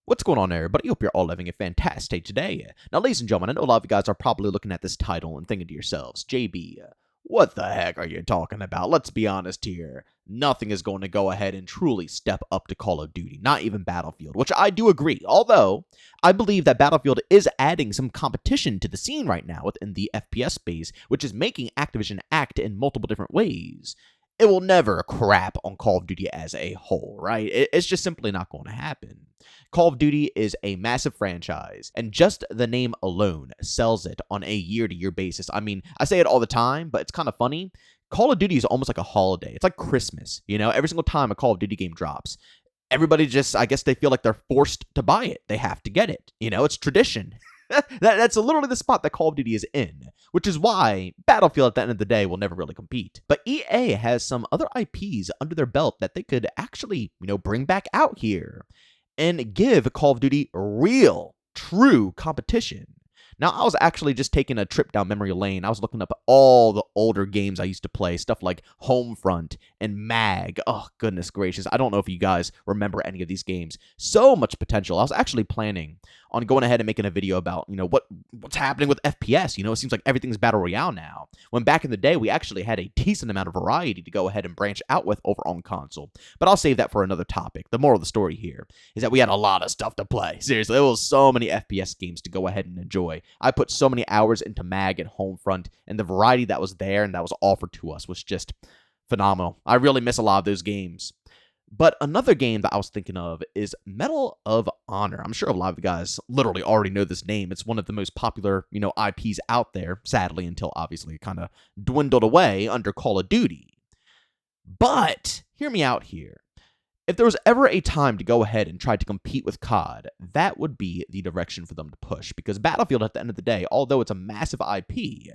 What's going on, everybody? Hope you're all having a fantastic day. Now, ladies and gentlemen, I know a lot of you guys are probably looking at this title and thinking to yourselves, JB, what the heck are you talking about? Let's be honest here. Nothing is going to go ahead and truly step up to Call of Duty, not even Battlefield, which I do agree. Although, I believe that Battlefield is adding some competition to the scene right now within the FPS space, which is making Activision act in multiple different ways. It will never crap on Call of Duty as a whole, right? It's just simply not going to happen. Call of Duty is a massive franchise, and just the name alone sells it on a year-to-year basis. I mean, I say it all the time, but it's kind of funny. Call of Duty is almost like a holiday. It's like Christmas, you know? Every single time a Call of Duty game drops, everybody just, I guess they feel like they're forced to buy it. They have to get it. You know, it's tradition. That's literally the spot that Call of Duty is in, which is why Battlefield at the end of the day will never really compete. But EA has some other IPs under their belt that they could actually, bring back out here and give Call of Duty real, true competition. Now, I was actually just taking a trip down memory lane. I was looking up all the older games I used to play, stuff like Homefront and MAG. Oh, goodness gracious. I don't know if you guys remember any of these games. So much potential. I was actually planning on going ahead and making a video about, what's happening with FPS. It seems like everything's Battle Royale now. When back in the day, we actually had a decent amount of variety to go ahead and branch out with over on console. But I'll save that for another topic. The moral of the story here is that we had a lot of stuff to play. Seriously, there was so many FPS games to go ahead and enjoy. I put so many hours into MAG and Homefront, and the variety that was there and that was offered to us was just phenomenal. I really miss a lot of those games. But another game that I was thinking of is Medal of Honor. I'm sure a lot of you guys literally already know this name. It's one of the most popular, IPs out there, sadly, until obviously it kind of dwindled away under Call of Duty. But, hear me out here. If there was ever a time to go ahead and try to compete with COD, that would be the direction for them to push. Because Battlefield, at the end of the day, although it's a massive IP,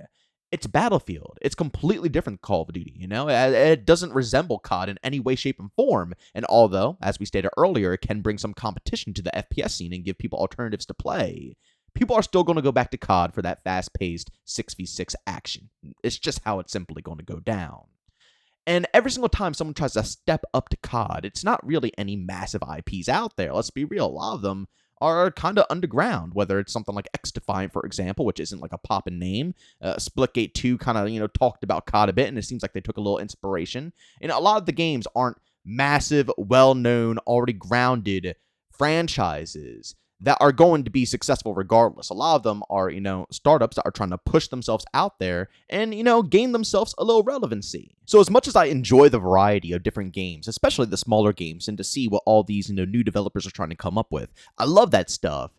it's Battlefield. It's completely different than Call of Duty, It doesn't resemble COD in any way, shape, and form. And although, as we stated earlier, it can bring some competition to the FPS scene and give people alternatives to play, people are still going to go back to COD for that fast-paced 6v6 action. It's just how it's simply going to go down. And every single time someone tries to step up to COD, it's not really any massive IPs out there. Let's be real. A lot of them are kind of underground, whether it's something like X-Defiant, for example, which isn't like a poppin' name. Splitgate 2 kind of, talked about COD a bit, and it seems like they took a little inspiration. And a lot of the games aren't massive, well-known, already grounded franchises that are going to be successful regardless. A lot of them are, startups that are trying to push themselves out there and, gain themselves a little relevancy. So as much as I enjoy the variety of different games, especially the smaller games, and to see what all these, new developers are trying to come up with, I love that stuff.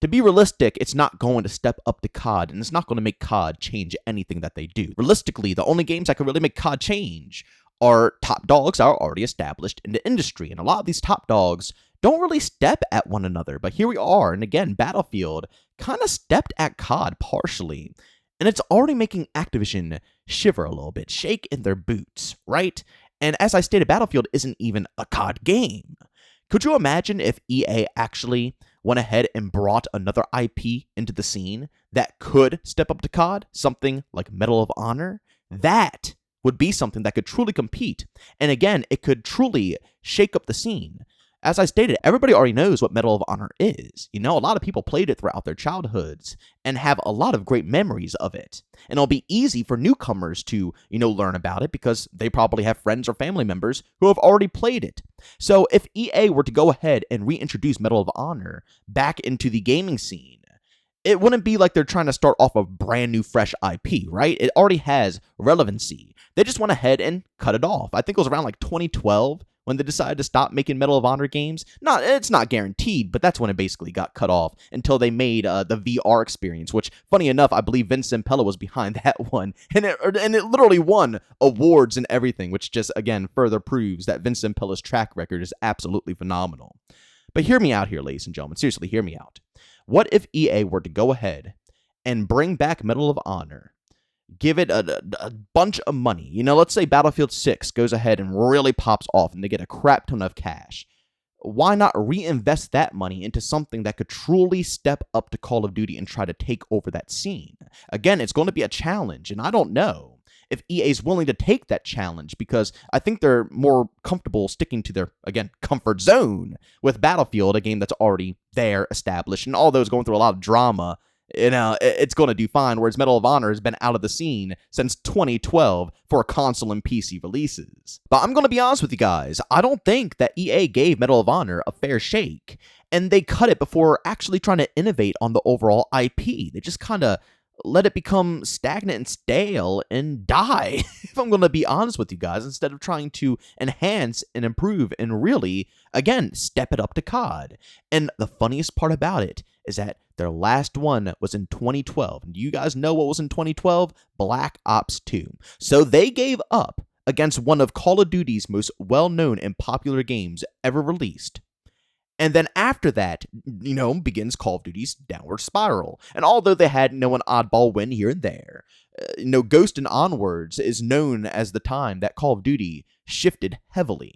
To be realistic, it's not going to step up to COD, and it's not going to make COD change anything that they do. Realistically, the only games that can really make COD change are top dogs that are already established in the industry, and a lot of these top dogs don't really step at one another, but here we are, and again, Battlefield kind of stepped at COD partially, and it's already making Activision shiver a little bit, shake in their boots, right? And as I stated, Battlefield isn't even a COD game. Could you imagine if EA actually went ahead and brought another IP into the scene that could step up to COD, something like Medal of Honor? That would be something that could truly compete, and again, it could truly shake up the scene. As I stated, everybody already knows what Medal of Honor is. A lot of people played it throughout their childhoods and have a lot of great memories of it. And it'll be easy for newcomers to, learn about it because they probably have friends or family members who have already played it. So if EA were to go ahead and reintroduce Medal of Honor back into the gaming scene, it wouldn't be like they're trying to start off a brand new fresh IP, right? It already has relevancy. They just went ahead and cut it off. I think it was around like 2012 when they decided to stop making Medal of Honor games. It's not guaranteed, but that's when it basically got cut off until they made the VR experience, which, funny enough, I believe Vince Zampella was behind that one, and it literally won awards and everything, which just, again, further proves that Vince Zampella's track record is absolutely phenomenal. But hear me out here, ladies and gentlemen. Seriously, hear me out. What if EA were to go ahead and bring back Medal of Honor, give it a bunch of money? Let's say Battlefield 6 goes ahead and really pops off and they get a crap ton of cash. Why not reinvest that money into something that could truly step up to Call of Duty and try to take over that scene? Again, it's going to be a challenge, and I don't know if EA is willing to take that challenge, because I think they're more comfortable sticking to their, again, comfort zone with Battlefield, a game that's already there, established, and although it's going through a lot of drama, it's going to do fine, whereas Medal of Honor has been out of the scene since 2012 for console and PC releases. But I'm going to be honest with you guys, I don't think that EA gave Medal of Honor a fair shake, and they cut it before actually trying to innovate on the overall IP. They just kind of let it become stagnant and stale and die, if I'm going to be honest with you guys, instead of trying to enhance and improve and really, again, step it up to COD. And the funniest part about it is that their last one was in 2012. And do you guys know what was in 2012? Black Ops 2. So they gave up against one of Call of Duty's most well-known and popular games ever released. And then after that, begins Call of Duty's downward spiral. And although they had an oddball win here and there, Ghost and onwards is known as the time that Call of Duty shifted heavily.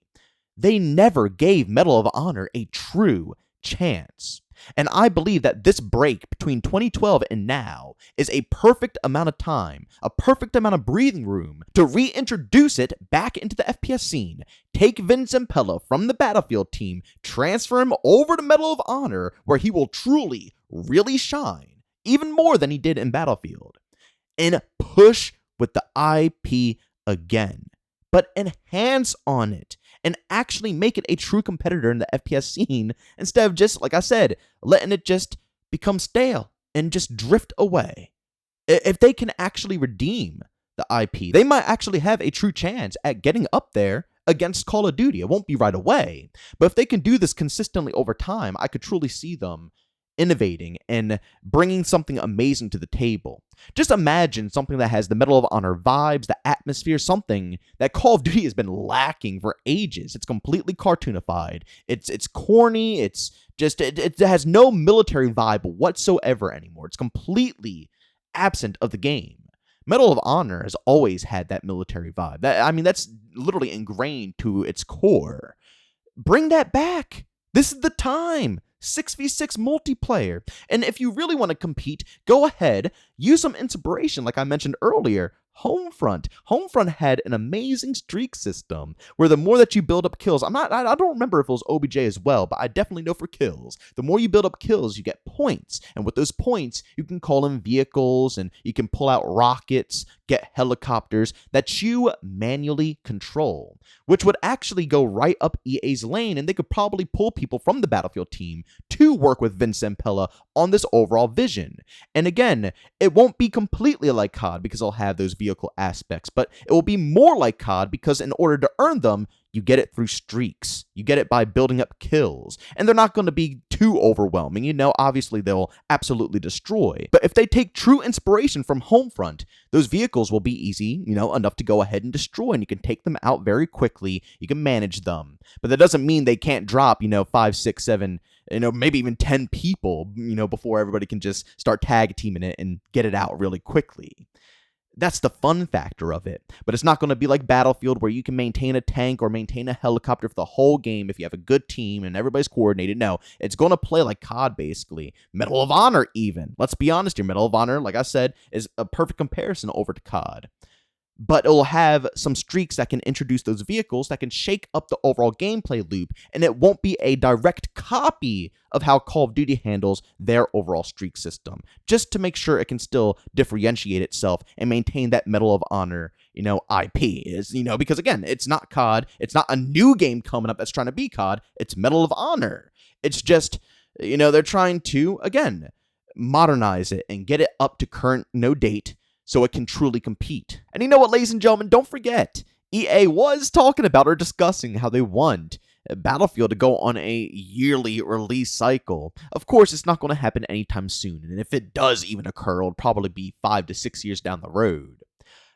They never gave Medal of Honor a true chance. And I believe that this break between 2012 and now is a perfect amount of time, a perfect amount of breathing room to reintroduce it back into the FPS scene, take Vince Zampella from the Battlefield team, transfer him over to Medal of Honor, where he will truly, really shine, even more than he did in Battlefield, and push with the IP again, but enhance on it and actually make it a true competitor in the FPS scene instead of just, like I said, letting it just become stale and just drift away. If they can actually redeem the IP, they might actually have a true chance at getting up there against Call of Duty. It won't be right away, but if they can do this consistently over time, I could truly see them innovating and bringing something amazing to the table. Just imagine something that has the Medal of Honor vibes, the atmosphere, something that Call of Duty has been lacking for ages. It's completely cartoonified. It's corny. It's just it has no military vibe whatsoever anymore. It's completely absent of the game. Medal of Honor has always had that military vibe. That's literally ingrained to its core. Bring that back. This is the time. 6v6 multiplayer. And if you really want to compete, go ahead, use some inspiration like I mentioned earlier. Homefront. Homefront had an amazing streak system where the more that you build up kills, I don't remember if it was OBJ as well, but I definitely know for kills, the more you build up kills, you get points. And with those points, you can call in vehicles and you can pull out rockets, get helicopters that you manually control, which would actually go right up EA's lane, and they could probably pull people from the Battlefield team to work with Vince Zampella on this overall vision. And again, it won't be completely like COD because it'll have those vehicle aspects, but it will be more like COD because in order to earn them, you get it through streaks. You get it by building up kills. And they're not going to be too overwhelming. Obviously they'll absolutely destroy. But if they take true inspiration from Homefront, those vehicles will be easy, enough to go ahead and destroy. And you can take them out very quickly. You can manage them. But that doesn't mean they can't drop, 5, 6, 7, maybe even 10 people, before everybody can just start tag teaming it and get it out really quickly. That's the fun factor of it, but it's not going to be like Battlefield where you can maintain a tank or maintain a helicopter for the whole game if you have a good team and everybody's coordinated. No, it's going to play like COD basically. Medal of Honor even. Let's be honest here, Medal of Honor, like I said, is a perfect comparison over to COD. But it'll have some streaks that can introduce those vehicles that can shake up the overall gameplay loop, and it won't be a direct copy of how Call of Duty handles their overall streak system, just to make sure it can still differentiate itself and maintain that Medal of Honor, IP is, because again, it's not COD, it's not a new game coming up that's trying to be COD, it's Medal of Honor. It's just, they're trying to, again, modernize it and get it up to current date, so it can truly compete. And you know what, ladies and gentlemen, don't forget, EA was talking about or discussing how they want Battlefield to go on a yearly release cycle. Of course, it's not going to happen anytime soon, and if it does even occur, it'll probably be 5 to 6 years down the road.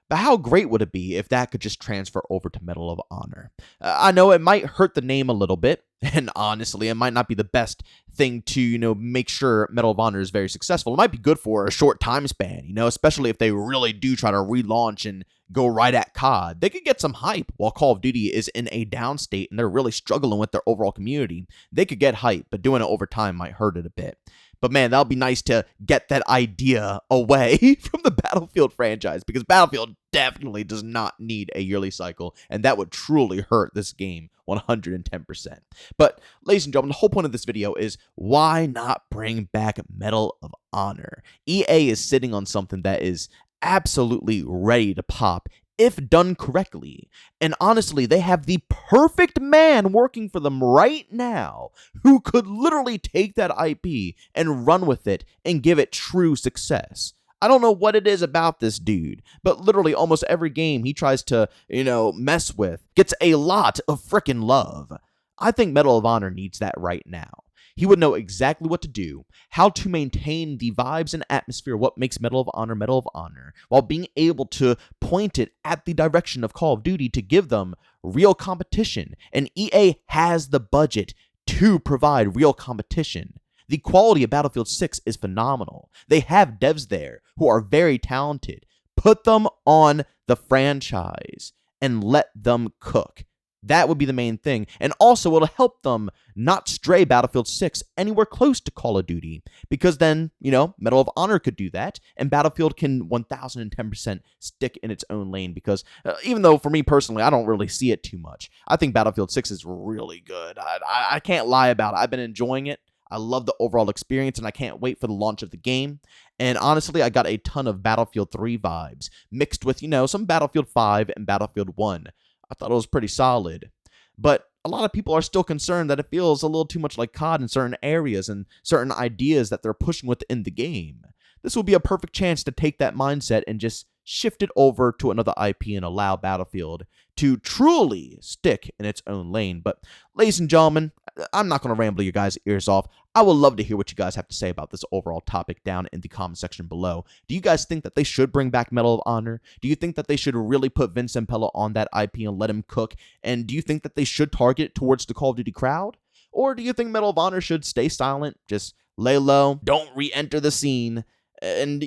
But how great would it be if that could just transfer over to Medal of Honor? I know it might hurt the name a little bit, and honestly, it might not be the best thing to, make sure Medal of Honor is very successful. It might be good for a short time span, especially if they really do try to relaunch and go right at COD. They could get some hype while Call of Duty is in a down state and they're really struggling with their overall community. They could get hype, but doing it over time might hurt it a bit. But man, that would be nice to get that idea away from the Battlefield franchise, because Battlefield definitely does not need a yearly cycle, and that would truly hurt this game 110%. But ladies and gentlemen, the whole point of this video is, why not bring back Medal of Honor? EA is sitting on something that is absolutely ready to pop if done correctly. And honestly, they have the perfect man working for them right now who could literally take that IP and run with it and give it true success. I don't know what it is about this dude, but literally almost every game he tries to, mess with gets a lot of frickin' love. I think Medal of Honor needs that right now. He would know exactly what to do, how to maintain the vibes and atmosphere, what makes Medal of Honor, while being able to point it at the direction of Call of Duty to give them real competition. And EA has the budget to provide real competition. The quality of Battlefield 6 is phenomenal. They have devs there who are very talented. Put them on the franchise and let them cook. That would be the main thing. And also, it'll help them not stray Battlefield 6 anywhere close to Call of Duty, because then, Medal of Honor could do that, and Battlefield can 1010% stick in its own lane, because even though, for me personally, I don't really see it too much, I think Battlefield 6 is really good. I can't lie about it. I've been enjoying it. I love the overall experience, and I can't wait for the launch of the game. And honestly, I got a ton of Battlefield 3 vibes, mixed with, some Battlefield 5 and Battlefield 1. I thought it was pretty solid. But a lot of people are still concerned that it feels a little too much like COD in certain areas and certain ideas that they're pushing within the game. This will be a perfect chance to take that mindset and just shift it over to another IP and allow Battlefield to truly stick in its own lane. But ladies and gentlemen, I'm not going to ramble your guys' ears off. I would love to hear what you guys have to say about this overall topic down in the comment section below. Do you guys think that they should bring back Medal of Honor? Do you think that they should really put Vince Zampella on that IP and let him cook? And do you think that they should target it towards the Call of Duty crowd? Or do you think Medal of Honor should stay silent, just lay low, don't re-enter the scene, and,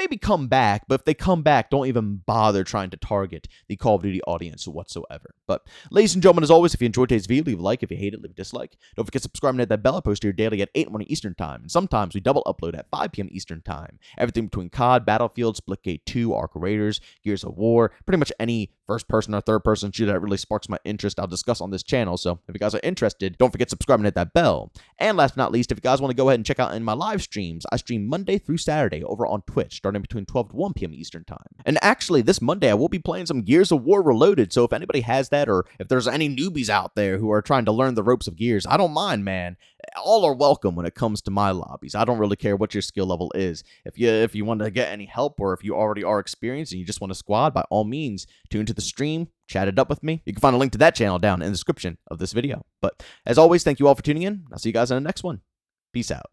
maybe come back, but if they come back, don't even bother trying to target the Call of Duty audience whatsoever. But ladies and gentlemen, as always, if you enjoyed today's video, leave a like. If you hate it, leave a dislike. Don't forget to subscribe and hit that bell. I post here daily at 8 in the morning Eastern Time, and sometimes we double upload at 5 p.m. Eastern Time. Everything between COD, Battlefield, Splitgate 2, Arc Raiders, Gears of War, pretty much any first-person or third-person shooter that really sparks my interest, I'll discuss on this channel. So if you guys are interested, don't forget to subscribe and hit that bell. And last but not least, if you guys want to go ahead and check out in my live streams, I stream Monday through Saturday over on Twitch, starting between 12 to 1 p.m. Eastern Time. And actually, this Monday, I will be playing some Gears of War Reloaded, so if anybody has that, or if there's any newbies out there who are trying to learn the ropes of Gears, I don't mind, man. All are welcome when it comes to my lobbies. I don't really care what your skill level is. If you want to get any help, or if you already are experienced and you just want a squad, by all means, tune to the stream, chat it up with me. You can find a link to that channel down in the description of this video. But as always, thank you all for tuning in. I'll see you guys in the next one. Peace out.